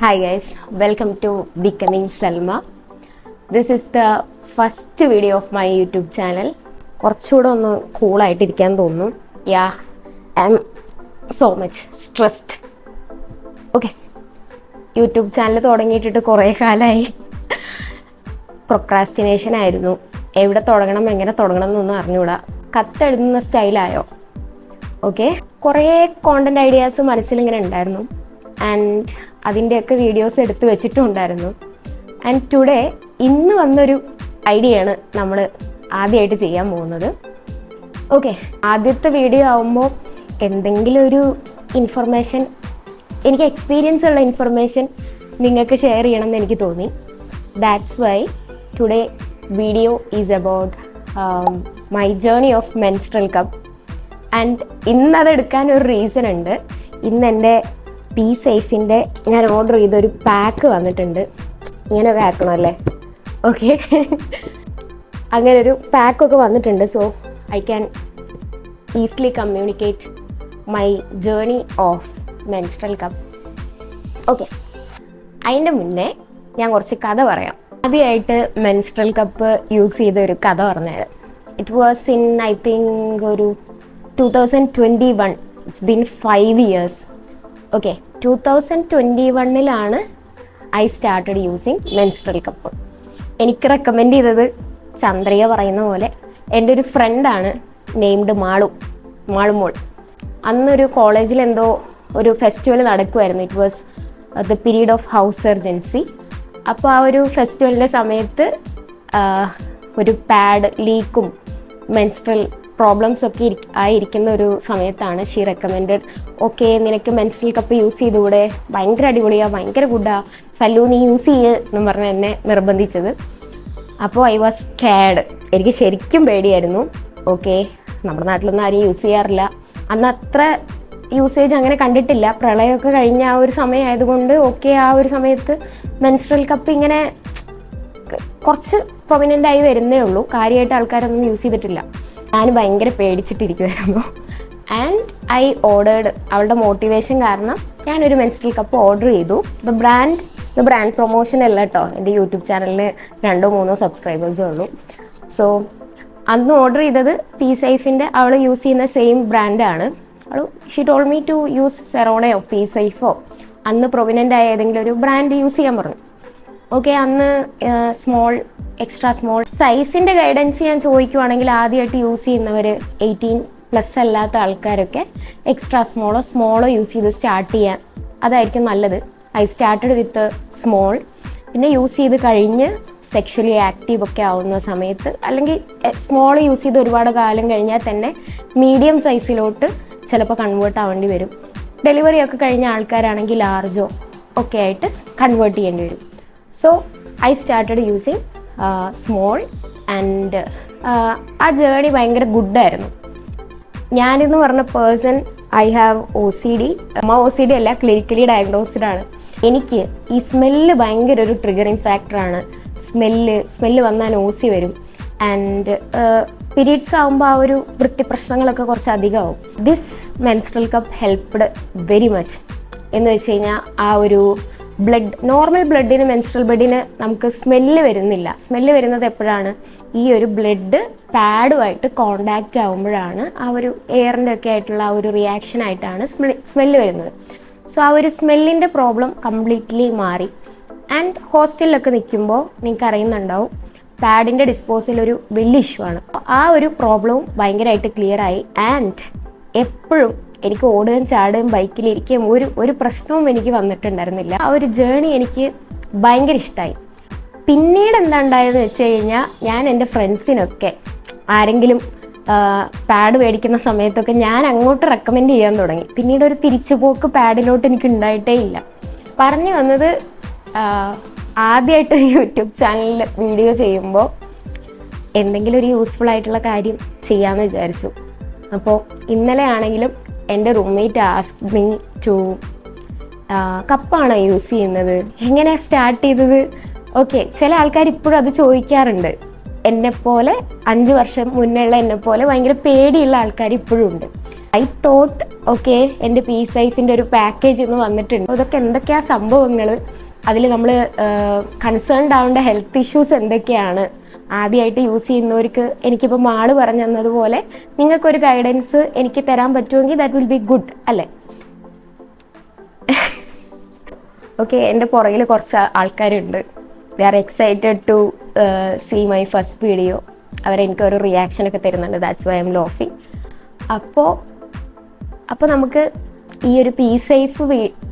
Hi guys, welcome to Becoming Selma. This is the first video of my YouTube channel. കുറച്ചുകൂടെ ഒന്ന് കൂളായിട്ടിരിക്കാൻ തോന്നുന്നു. Yeah, I'm so much stressed. Okay, YouTube channel തുടങ്ങിയിട്ടിട്ട് കുറേ കാലമായി. Procrastination ആയിരുന്നു. എവിടെ തുടങ്ങണം എങ്ങനെ തുടങ്ങണം എന്നൊന്നും അറിഞ്ഞുകൂടാ. കത്തെഴുതുന്ന സ്റ്റൈലായോ? ഓക്കെ, കുറേ കോണ്ടൻറ് ഐഡിയാസ് മനസ്സിലിങ്ങനെ ഉണ്ടായിരുന്നു. ആൻഡ് അതിൻ്റെയൊക്കെ വീഡിയോസ് എടുത്ത് വെച്ചിട്ടുണ്ടായിരുന്നു. ആൻഡ് ടുഡേ ഇന്ന് വന്നൊരു ഐഡിയയാണ് നമ്മൾ ആദ്യമായിട്ട് ചെയ്യാൻ പോകുന്നത്. ഓക്കെ, ആദ്യത്തെ വീഡിയോ ആകുമ്പോൾ എന്തെങ്കിലും ഒരു ഇൻഫർമേഷൻ, എനിക്ക് എക്സ്പീരിയൻസ് ഉള്ള ഇൻഫർമേഷൻ നിങ്ങൾക്ക് ഷെയർ ചെയ്യണം എന്ന് എനിക്ക് തോന്നി. That's why today video is about my journey of menstrual cup. And ഇന്നതെടുക്കാൻ ഒരു റീസൺ ഉണ്ട്. ഇന്ന് എൻ്റെ പി സേഫിൻ്റെ ഞാൻ ഓർഡർ ചെയ്തൊരു പാക്ക് വന്നിട്ടുണ്ട്. ഇങ്ങനെയൊക്കെ ആക്കണമല്ലേ? ഓക്കെ, അങ്ങനെ ഒരു പാക്കൊക്കെ വന്നിട്ടുണ്ട്. So I can easily communicate my journey of menstrual cup. Okay, അതിൻ്റെ മുന്നേ ഞാൻ കുറച്ച് കഥ പറയാം. ആദ്യമായിട്ട് മെൻസ്ട്രൽ കപ്പ് യൂസ് ചെയ്ത ഒരു കഥ പറഞ്ഞുതരാം. It was in I think ഒരു 2021. It's been 5 years. Okay, 2021 I started using menstrual cup. എനിക്ക് റെക്കമെൻഡ് ചെയ്തത് ചന്ദ്രിക പറയുന്ന പോലെ എൻ്റെ ഒരു ഫ്രണ്ടാണ്, നെയിംഡ് മാളുമോൾ. അന്നൊരു കോളേജിൽ എന്തോ ഒരു ഫെസ്റ്റിവൽ നടക്കുമായിരുന്നു. It was the period of house surgeoncy. അപ്പോൾ ആ ഒരു ഫെസ്റ്റിവലിൻ്റെ സമയത്ത് ഒരു പാഡ് ലീക്കും മെൻസ്ട്രൽ പ്രോബ്ലംസ് ഒക്കെ ആയിരിക്കുന്ന ഒരു സമയത്താണ് ഷീ റെക്കമെൻഡഡ്. ഓക്കെ, നിനക്ക് മെൻസ്ട്രൽ കപ്പ് യൂസ് ചെയ്തുകൂടെ, ഭയങ്കര അടിപൊളിയാണ്, ഭയങ്കര ഗുഡാ, സല്ലു നീ യൂസ് ചെയ്യ് എന്ന് പറഞ്ഞ് എന്നെ നിർബന്ധിച്ചത്. അപ്പോൾ ഐ വാസ് സ്കേർഡ്. എനിക്ക് ശരിക്കും പേടിയായിരുന്നു. ഓക്കെ, നമ്മുടെ നാട്ടിലൊന്നും ആരും യൂസ് ചെയ്യാറില്ല. അന്ന് അത്ര യൂസേജ് അങ്ങനെ കണ്ടിട്ടില്ല. പ്രളയമൊക്കെ കഴിഞ്ഞ ആ ഒരു സമയമായതുകൊണ്ട് ഓക്കെ, ആ ഒരു സമയത്ത് മെൻസ്ട്രൽ കപ്പ് ഇങ്ങനെ കുറച്ച് പ്രൊമിനൻ്റ് ആയി വരുന്നേ ഉള്ളൂ. കാര്യമായിട്ട് ആൾക്കാരൊന്നും യൂസ് ചെയ്തിട്ടില്ല. ഞാൻ ഭയങ്കര പേടിച്ചിട്ടിരിക്കുമായിരുന്നു. And I ordered. അവളുടെ മോട്ടിവേഷൻ കാരണം ഞാനൊരു മെൻസ്ട്രൽ കപ്പ് ഓർഡർ ചെയ്തു. ദ ബ്രാൻഡ് പ്രൊമോഷൻ അല്ല കേട്ടോ, എൻ്റെ യൂട്യൂബ് ചാനലിന് 2-3 സബ്സ്ക്രൈബേഴ്സേ ഉള്ളൂ. സോ അന്ന് ഓർഡർ ചെയ്തത് പി സേഫിൻ്റെ, അവൾ യൂസ് ചെയ്യുന്ന സെയിം ബ്രാൻഡാണ്. She told me to use സെറോണയോ പി സേഫോ, അന്ന് പ്രൊമിനൻ്റ് ആയ ഏതെങ്കിലും ഒരു ബ്രാൻഡ് യൂസ് ചെയ്യാൻ പറഞ്ഞു. ഓക്കെ, അന്ന് എക്സ്ട്രാ സ്മോൾ സൈസിൻ്റെ ഗൈഡൻസ് ഞാൻ ചോദിക്കുവാണെങ്കിൽ ആദ്യമായിട്ട് യൂസ് ചെയ്യുന്നവർ 18+ അല്ലാത്ത ആൾക്കാരൊക്കെ എക്സ്ട്രാ സ്മോളോ യൂസ് ചെയ്ത് സ്റ്റാർട്ട് ചെയ്യാൻ അതായിരിക്കും നല്ലത്. I started with small. പിന്നെ യൂസ് ചെയ്ത് കഴിഞ്ഞ് സെക്ഷലി ആക്റ്റീവ് ഒക്കെ ആവുന്ന സമയത്ത്, അല്ലെങ്കിൽ സ്മോൾ യൂസ് ചെയ്ത് ഒരുപാട് കാലം കഴിഞ്ഞാൽ തന്നെ മീഡിയം സൈസിലോട്ട് ചിലപ്പോൾ കൺവേർട്ട് ആവേണ്ടി വരും. ഡെലിവറി ഒക്കെ കഴിഞ്ഞ ആൾക്കാരാണെങ്കിൽ ലാർജോ ഒക്കെ ആയിട്ട് കൺവേർട്ട് ചെയ്യേണ്ടി വരും. So I started using small. And ആ ജേർണി ഭയങ്കര ഗുഡായിരുന്നു. ഞാനെന്ന് പറഞ്ഞ person, I have OCD. OCD അല്ല, ക്ലിനിക്കലി ഡയഗ്നോസ്ഡ് ആണ്. എനിക്ക് ഈ സ്മെല്ല് ഭയങ്കര ഒരു ട്രിഗറിങ് ഫാക്ടറാണ്. സ്മെല്ല് വന്നാൽ ഓസി വരും. ആൻഡ് പീരീഡ്സ് ആകുമ്പോൾ ആ ഒരു വൃത്തിപ്രശ്നങ്ങളൊക്കെ കുറച്ച് അധികമാവും. This menstrual cup helped very much. എന്ന് വെച്ച് കഴിഞ്ഞാൽ ആ ഒരു നോർമൽ ബ്ലഡിന്, മെൻസ്ട്രൽ ബ്ലഡിന് നമുക്ക് സ്മെല്ല് വരുന്നില്ല. സ്മെല്ല് വരുന്നത് എപ്പോഴാണ്? ഈ ഒരു ബ്ലഡ് പാഡുമായിട്ട് കോണ്ടാക്റ്റ് ആകുമ്പോഴാണ് ആ ഒരു എയറിൻ്റെ ഒക്കെ ആയിട്ടുള്ള ആ ഒരു റിയാക്ഷൻ ആയിട്ടാണ് സ്മെല്ല് വരുന്നത്. സോ ആ ഒരു സ്മെല്ലിൻ്റെ പ്രോബ്ലം കംപ്ലീറ്റ്ലി മാറി. ആൻഡ് ഹോസ്റ്റലിലൊക്കെ നിൽക്കുമ്പോൾ നിങ്ങൾക്ക് അറിയുന്നുണ്ടാവും, പാഡിൻ്റെ ഡിസ്പോസൽ ഒരു വലിയ ഇഷ്യൂ ആണ്. ആ ഒരു പ്രോബ്ലവും ഭയങ്കരമായിട്ട് ക്ലിയർ ആയി. ആൻഡ് എപ്പോഴും എനിക്ക് ഓടുകയും ചാടുകയും ബൈക്കിലിരിക്കുകയും ഒരു പ്രശ്നവും എനിക്ക് വന്നിട്ടുണ്ടായിരുന്നില്ല. ആ ഒരു ജേർണി എനിക്ക് ഭയങ്കര ഇഷ്ടമായി. പിന്നീട് എന്താ ഉണ്ടായതെന്ന് വെച്ച് കഴിഞ്ഞാൽ, ഞാൻ എൻ്റെ ഫ്രണ്ട്സിനൊക്കെ ആരെങ്കിലും പാഡ് മേടിക്കുന്ന സമയത്തൊക്കെ ഞാൻ അങ്ങോട്ട് റെക്കമെൻഡ് ചെയ്യാൻ തുടങ്ങി. പിന്നീട് ഒരു തിരിച്ചുപോക്ക് പാഡിലോട്ട് എനിക്ക് ഉണ്ടായിട്ടേ ഇല്ല. പറഞ്ഞു വന്നത്, ആദ്യമായിട്ടൊരു യൂട്യൂബ് ചാനലിൽ വീഡിയോ ചെയ്യുമ്പോൾ എന്തെങ്കിലും ഒരു യൂസ്ഫുൾ ആയിട്ടുള്ള കാര്യം ചെയ്യാമെന്ന് വിചാരിച്ചു. അപ്പോൾ ഇന്നലെ ആണെങ്കിലും എൻ്റെ റൂംമേറ്റ് ആസ്ക്ഡ് മീ ടു, കപ്പാണോ യൂസ് ചെയ്യുന്നത്, എങ്ങനെയാണ് സ്റ്റാർട്ട് ചെയ്തത്? ഓക്കെ, ചില ആൾക്കാർ ഇപ്പോഴും അത് ചോദിക്കാറുണ്ട്. എന്നെപ്പോലെ 5 വർഷം മുന്നേ ഉള്ള എന്നെപ്പോലെ ഭയങ്കര പേടിയുള്ള ആൾക്കാർ ഇപ്പോഴും ഉണ്ട്. ഐ തോട്ട് ഓക്കെ, എൻ്റെ പി സൈഫിൻ്റെ ഒരു പാക്കേജ് ഇന്ന് വന്നിട്ടുണ്ട്. ഇതൊക്കെ എന്തൊക്കെയാ സംഭവങ്ങൾ, അതിൽ നമ്മൾ കൺസേൺഡ് ആവേണ്ട ഹെൽത്ത് ഇഷ്യൂസ് എന്തൊക്കെയാണ്, ആദ്യമായിട്ട് യൂസ് ചെയ്യുന്നവർക്ക് എനിക്കിപ്പോൾ മാള് പറഞ്ഞു തന്നതുപോലെ നിങ്ങൾക്കൊരു ഗൈഡൻസ് എനിക്ക് തരാൻ പറ്റുമെങ്കിൽ ദാറ്റ് വിൽ ബി ഗുഡ് അല്ലേ? ഓക്കെ, എൻ്റെ പുറകിൽ കുറച്ച് ആൾക്കാരുണ്ട്. They are excited to see my first video. അവരെനിക്കൊരു റിയാക്ഷനൊക്കെ തരുന്നുണ്ട്. ദാറ്റ്സ് വൈ ഐ എം ലോഫിങ്. അപ്പോൾ നമുക്ക് ഈ ഒരു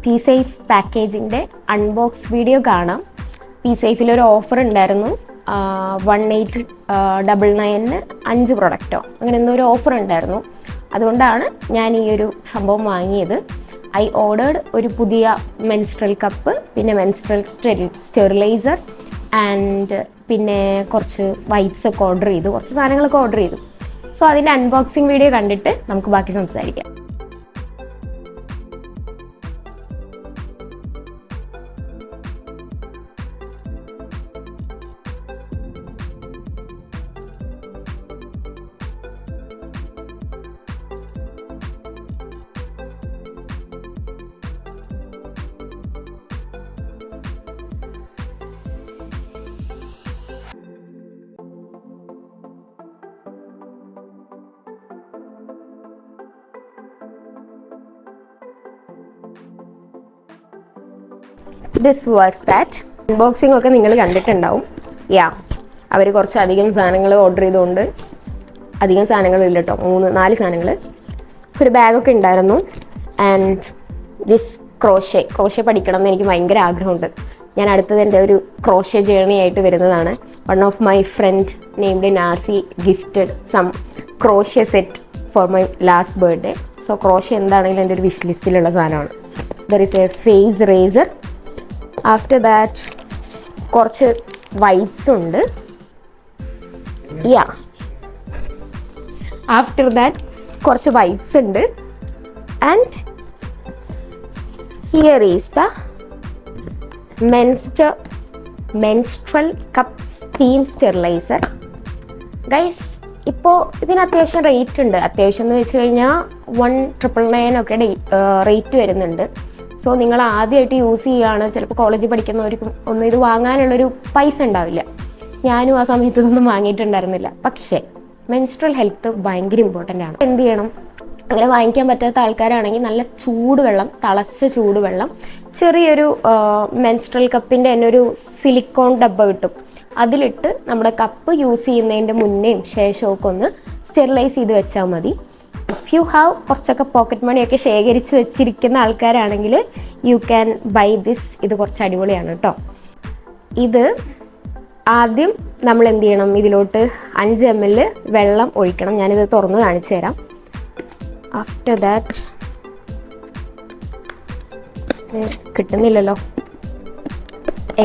പി സേഫ് പാക്കേജിൻ്റെ അൺബോക്സ് വീഡിയോ കാണാം. പി സേഫിലൊരു ഓഫർ ഉണ്ടായിരുന്നു. 1899 5 പ്രൊഡക്റ്റോ അങ്ങനെ എന്തോ ഒരു ഓഫർ ഉണ്ടായിരുന്നു. അതുകൊണ്ടാണ് ഞാൻ ഈ ഒരു സംഭവം വാങ്ങിയത്. ഐ ഓർഡേർഡ് ഒരു പുതിയ മെൻസ്ട്രൽ കപ്പ്, പിന്നെ മെൻസ്ട്രൽ സ്റ്റെറിലൈസർ ആൻഡ് പിന്നെ കുറച്ച് വൈപ്സ് ഒക്കെ ഓർഡർ ചെയ്തു, കുറച്ച് സാധനങ്ങളൊക്കെ ഓർഡർ ചെയ്തു. സോ അതിൻ്റെ അൺബോക്സിങ് വീഡിയോ കണ്ടിട്ട് നമുക്ക് ബാക്കി സംസാരിക്കാം. This was that. അൺബോക്സിംഗ് ഒക്കെ നിങ്ങൾ കണ്ടിട്ടുണ്ടാവും. അവർ കുറച്ചധികം സാധനങ്ങൾ ഓർഡർ ചെയ്തുകൊണ്ട്, അധികം സാധനങ്ങളില്ല കേട്ടോ, 3-4 സാധനങ്ങൾ, ഒരു ബാഗൊക്കെ ഉണ്ടായിരുന്നു. ആൻഡ് ദിസ് ക്രോഷേ പഠിക്കണം എന്ന് എനിക്ക് ഭയങ്കര ആഗ്രഹമുണ്ട്. ഞാൻ അടുത്തത് എൻ്റെ ഒരു ക്രോഷേ ജേർണി ആയിട്ട് വരുന്നതാണ്. One of my friend named Nasi gifted some crochet set for my last birthday. So crochet എന്താണെങ്കിലും എൻ്റെ ഒരു വിഷ് ലിസ്റ്റിലുള്ള സാധനമാണ്. There is a face razor. After that കുറച്ച് വൈപ്സ് ഉണ്ട്. ആഫ്റ്റർ ദാറ്റ് കുറച്ച് വൈപ്സ് ഉണ്ട്. And here is the menstrual cup steam steriliser. Guys, ഇപ്പോൾ ഇതിന് അത്യാവശ്യം റേറ്റ് ഉണ്ട്. അത്യാവശ്യം എന്ന് വെച്ച് കഴിഞ്ഞാൽ 1999 ഒക്കെ റേറ്റ് വരുന്നുണ്ട്. സോ നിങ്ങൾ ആദ്യമായിട്ട് യൂസ് ചെയ്യുകയാണ്, ചിലപ്പോൾ കോളേജിൽ പഠിക്കുന്നവർക്കും ഒന്നും ഇത് വാങ്ങാനുള്ളൊരു പൈസ ഉണ്ടാവില്ല. ഞാനും ആ സമയത്ത് ഇതൊന്നും വാങ്ങിയിട്ടുണ്ടായിരുന്നില്ല. പക്ഷേ മെൻസ്ട്രൽ ഹെൽത്ത് ഭയങ്കര ഇമ്പോർട്ടൻ്റ് ആണ്. എന്ത് ചെയ്യണം, അങ്ങനെ വാങ്ങിക്കാൻ പറ്റാത്ത ആൾക്കാരാണെങ്കിൽ നല്ല ചൂടുവെള്ളം, തിളച്ച ചൂടുവെള്ളം, ചെറിയൊരു മെൻസ്ട്രൽ കപ്പിൻ്റെ തന്നെ ഒരു സിലിക്കോൺ ഡബ്ബ കിട്ടും, അതിലിട്ട് നമ്മുടെ കപ്പ് യൂസ് ചെയ്യുന്നതിൻ്റെ മുന്നേയും ശേഷമൊക്കെ ഒന്ന് സ്റ്റെറിലൈസ് ചെയ്ത് വെച്ചാൽ മതി. ഇഫ് യു ഹാവ് കുറച്ചൊക്കെ പോക്കറ്റ് മണിയൊക്കെ ശേഖരിച്ച് വെച്ചിരിക്കുന്ന ആൾക്കാരാണെങ്കിൽ യു ക്യാൻ ബൈ ദിസ്. ഇത് കുറച്ച് അടിപൊളിയാണ് കേട്ടോ. ഇത് ആദ്യം നമ്മൾ എന്ത് ചെയ്യണം, ഇതിലോട്ട് 5 ml വെള്ളം ഒഴിക്കണം. ഞാനിത് തുറന്ന് കാണിച്ചു തരാം. ആഫ്റ്റർ ദാറ്റ് കിട്ടുന്നില്ലല്ലോ,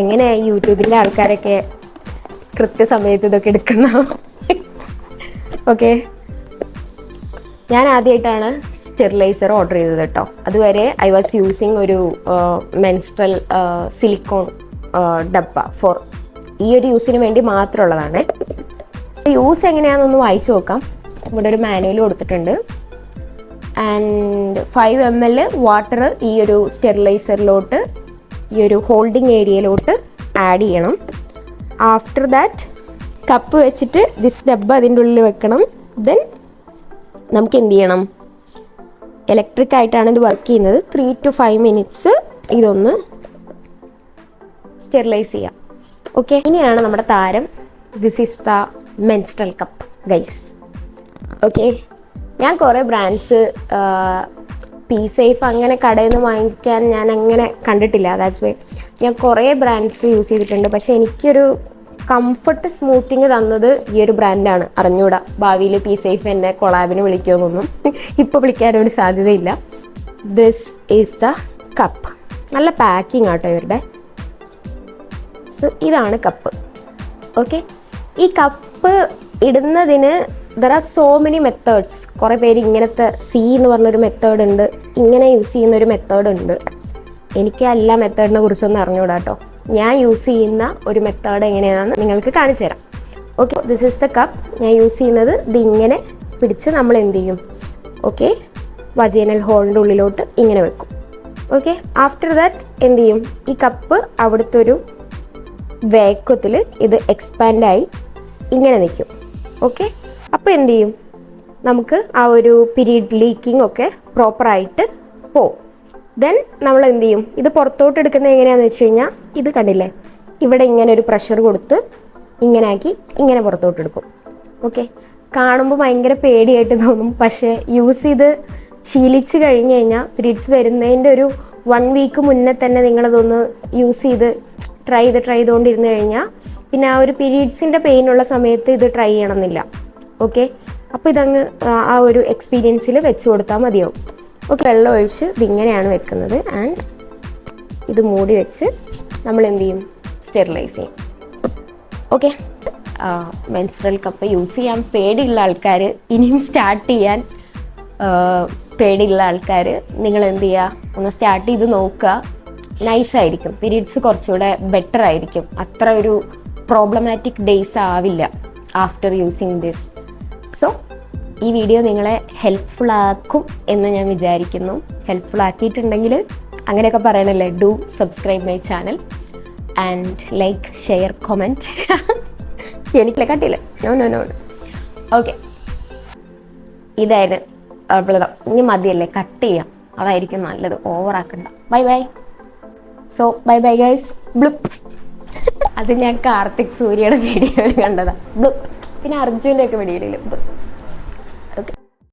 എങ്ങനെയായി യൂട്യൂബിൻ്റെ ആൾക്കാരൊക്കെ കൃത്യസമയത്ത് ഇതൊക്കെ എടുക്കുന്ന. ഓക്കെ, ഞാൻ ആദ്യമായിട്ടാണ് സ്റ്റെറിലൈസർ ഓർഡർ ചെയ്തത് കേട്ടോ. അതുവരെ ഐ വാസ് യൂസിങ് ഒരു മെൻസ്ട്രൽ സിലിക്കോൺ ഡബ്ബ ഫോർ ഈ ഒരു യൂസിന് വേണ്ടി മാത്രമുള്ളതാണ്. യൂസ് എങ്ങനെയാണെന്നൊന്ന് വായിച്ചു നോക്കാം. ഇവിടെ ഒരു മാനുവൽ കൊടുത്തിട്ടുണ്ട്. ആൻഡ് 5 ml വാട്ടർ ഈ ഒരു സ്റ്റെറിലൈസറിലോട്ട്, ഈ ഒരു ഹോൾഡിംഗ് ഏരിയയിലോട്ട് ആഡ് ചെയ്യണം. ആഫ്റ്റർ ദാറ്റ് കപ്പ് വെച്ചിട്ട് ദിസ് ഡബ്ബ അതിൻ്റെ ഉള്ളിൽ വെക്കണം. ദെൻ നമുക്ക് എന്ത് ചെയ്യണം, ഇലക്ട്രിക് ആയിട്ടാണ് ഇത് വർക്ക് ചെയ്യുന്നത്. 3 to 5 minutes ഇതൊന്ന് സ്റ്റെറിലൈസ് ചെയ്യാം. ഓക്കെ, ഇനിയാണ് നമ്മുടെ താരം. This is the menstrual cup guys. Okay, ഞാൻ കുറേ ബ്രാൻഡ്സ് പി സേഫ് അങ്ങനെ കടയിൽ നിന്ന് വാങ്ങിക്കാൻ ഞാൻ അങ്ങനെ കണ്ടിട്ടില്ല. ദാറ്റ്സ് വൈ ഞാൻ കുറേ ബ്രാൻഡ്സ് യൂസ് ചെയ്തിട്ടുണ്ട്. പക്ഷേ എനിക്കൊരു കംഫർട്ട് സ്മൂത്തിങ് തന്നത് ഈ ഒരു ബ്രാൻഡാണ്. അറിഞ്ഞൂടാ ഭാവിയിൽ പി സേഫ് എന്നെ കൊളാബിന് വിളിക്കുമെന്നൊന്നും ഇപ്പോൾ വിളിക്കാനൊരു സാധ്യതയില്ല. This is the cup. നല്ല പാക്കിംഗ് ആട്ടോ ഇവരുടെ. സോ ഇതാണ് കപ്പ്. ഓക്കെ, ഈ കപ്പ് ഇടുന്നതിന് there are so many methods. കുറേ പേര് ഇങ്ങനത്തെ സി എന്ന് പറഞ്ഞൊരു മെത്തേഡ് ഉണ്ട്, ഇങ്ങനെ യൂസ് ചെയ്യുന്നൊരു മെത്തേഡ് ഉണ്ട്. എനിക്ക് എല്ലാ മെത്തേഡിനെ കുറിച്ചൊന്നും അറിഞ്ഞുകൂടാ കേട്ടോ. ഞാൻ യൂസ് ചെയ്യുന്ന ഒരു മെത്തേഡ് എങ്ങനെയാണെന്ന് നിങ്ങൾക്ക് കാണിച്ചു തരാം. Okay, this is the cup. ഞാൻ യൂസ് ചെയ്യുന്നത് ഇത് ഇങ്ങനെ പിടിച്ച് നമ്മൾ എന്ത് ചെയ്യും, ഓക്കെ, വജൈനൽ ഹോളിൻ്റെ ഉള്ളിലോട്ട് ഇങ്ങനെ വെക്കും. ഓക്കെ, ആഫ്റ്റർ ദാറ്റ് എന്ത് ചെയ്യും, ഈ കപ്പ് അവിടുത്തെ ഒരു വേക്കത്തിൽ ഇത് എക്സ്പാൻഡായി ഇങ്ങനെ നിൽക്കും. ഓക്കെ, അപ്പോൾ എന്ത് ചെയ്യും, നമുക്ക് ആ ഒരു പീരീഡ് ലീക്കിംഗ് ഒക്കെ പ്രോപ്പറായിട്ട് പോവും. ദെൻ നമ്മൾ എന്ത് ചെയ്യും, ഇത് പുറത്തോട്ട് എടുക്കുന്നത് എങ്ങനെയാണെന്ന് വെച്ച് കഴിഞ്ഞാൽ, ഇത് കണ്ടില്ലേ, ഇവിടെ ഇങ്ങനെ ഒരു പ്രഷർ കൊടുത്ത് ഇങ്ങനെ ആക്കി ഇങ്ങനെ പുറത്തോട്ട് എടുക്കും. ഓക്കെ, കാണുമ്പോൾ ഭയങ്കര പേടിയായിട്ട് തോന്നും, പക്ഷേ യൂസ് ചെയ്ത് ശീലിച്ച് കഴിഞ്ഞ് കഴിഞ്ഞാൽ പീരീഡ്സ് വരുന്നതിൻ്റെ ഒരു 1 വീക്ക് മുന്നേ തന്നെ നിങ്ങളതൊന്ന് യൂസ് ചെയ്ത് ട്രൈ ചെയ്തുകൊണ്ടിരുന്ന് കഴിഞ്ഞാൽ പിന്നെ ആ ഒരു പീരീഡ്സിൻ്റെ പെയിനുള്ള സമയത്ത് ഇത് ട്രൈ ചെയ്യണമെന്നില്ല. ഓക്കെ, അപ്പോൾ ഇതങ്ങ് ആ ഒരു എക്സ്പീരിയൻസിൽ വെച്ച് കൊടുത്താൽ മതിയാവും. ഓക്കെ, വെള്ളം ഒഴിച്ച് ഇതിങ്ങനെയാണ് വെക്കുന്നത്. ആൻഡ് ഇത് മൂടി വെച്ച് നമ്മൾ എന്ത് ചെയ്യും, സ്റ്റെറിലൈസ് ചെയ്യും. ഓക്കെ, മെൻസ്ട്രൽ കപ്പ് യൂസ് ചെയ്യാൻ പേടിയുള്ള ആൾക്കാർ, ഇനിയും സ്റ്റാർട്ട് ചെയ്യാൻ പേടിയുള്ള ആൾക്കാർ, നിങ്ങൾ എന്ത് ചെയ്യുക, ഒന്ന് സ്റ്റാർട്ട് ചെയ്ത് നോക്കുക. നൈസായിരിക്കും, പീരീഡ്സ് കുറച്ചുകൂടെ ബെറ്റർ ആയിരിക്കും, അത്ര ഒരു പ്രോബ്ലമാറ്റിക് ഡേയ്സ് ആവില്ല ആഫ്റ്റർ യൂസിങ് ദിസ്. സോ ഈ വീഡിയോ നിങ്ങളെ ഹെൽപ്ഫുൾ ആക്കും എന്ന് ഞാൻ വിചാരിക്കുന്നു. ഹെൽപ്ഫുൾ ആക്കിയിട്ടുണ്ടെങ്കിൽ അങ്ങനെയൊക്കെ പറയണല്ലേ, do subscribe my channel and like, share, comment. എനിക്കില്ല കട്ടില്ല, നോ. ഓക്കെ, ഇതായത് ഇനി മതിയല്ലേ, കട്ട് ചെയ്യാം, അതായിരിക്കും നല്ലത്, ഓവറാക്കണ്ട. ബൈ. So bye guys. ബ്ലുപ്പ്. അത് ഞാൻ കാർത്തിക് സൂര്യയുടെ വീഡിയോയിൽ കണ്ടതാണ്. ബ്ലുപ്പ്. പിന്നെ അർജുൻ്റെ ഒക്കെ വീഡിയോയിൽ ബ്ലുപ്പ്.